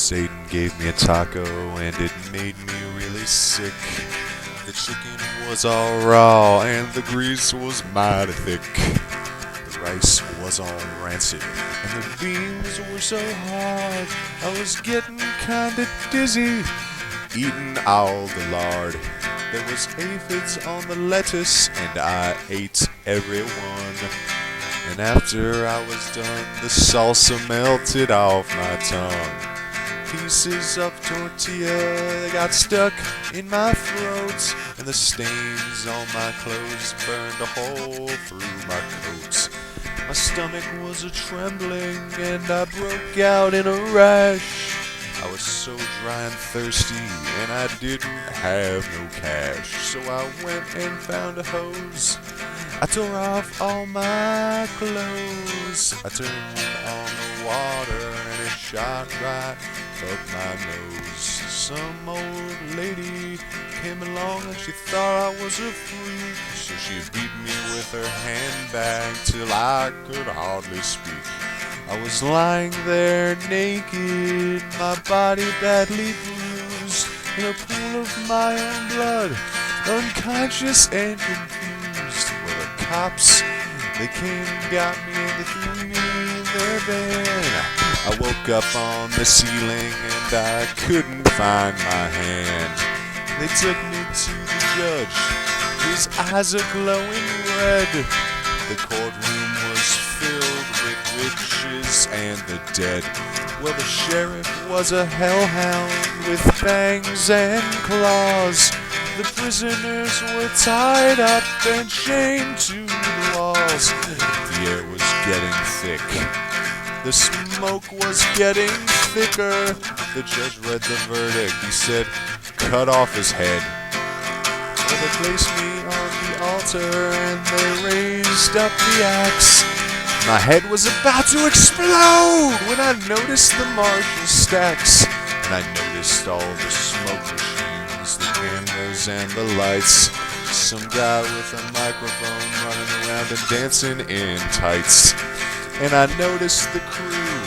Satan gave me a taco and it made me really sick. The chicken was all raw and the grease was mighty thick. The rice was all rancid and the beans were so hard. I was getting kinda dizzy, eating all the lard. There was aphids on the lettuce and I ate every one. And after I was done, the salsa melted off my tongue. Pieces of tortilla, they got stuck in my throat, and the stains on my clothes burned a hole through my coat. My stomach was a-trembling, and I broke out in a rash. I was so dry and thirsty, and I didn't have no cash. So I went and found a hose. I tore off all my clothes. I turned on the water, and it shot right up my nose. Some old lady came along, and she thought I was a freak. So she beat me with her handbag till I could hardly speak. I was lying there naked, my body badly bruised, in a pool of my own blood, unconscious and confused. Well, the cops, they came and got me and they threw me in their van. I woke up on the ceiling and I couldn't find my hand. They took me to the judge, his eyes are glowing red. The courtroom was filled with witches and the dead. Well, the sheriff was a hellhound with fangs and claws. The prisoners were tied up and chained to the walls. The air was getting thick. The smoke was getting thicker. The judge read the verdict. He said, "Cut off his head." Well, they placed me on the altar and they raised up the axe. My head was about to explode when I noticed the marshal stacks. And I noticed all the smoke machines, the cameras and the lights. Some guy with a microphone running around and dancing in tights. And I noticed the crew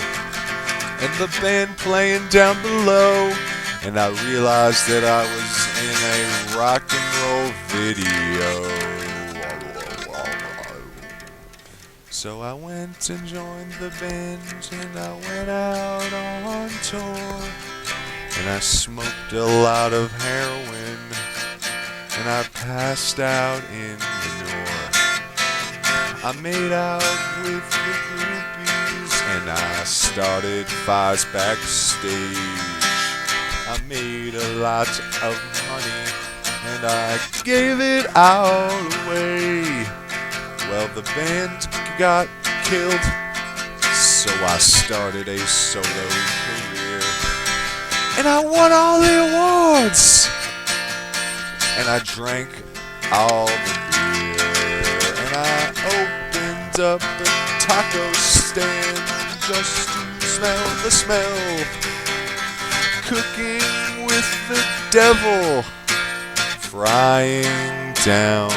and the band playing down below. And I realized that I was in a rock and roll video. So I went and joined the band and I went out on tour. And I smoked a lot of heroin and I passed out in the north. I made out with the groupies and I started fights backstage. I made a lot of money and I gave it all away. Well, the band got killed, so I started a solo career. And I won all the awards. And I drank all the beer. And I opened up a taco stand just to smell the smell. Cooking with the devil, frying down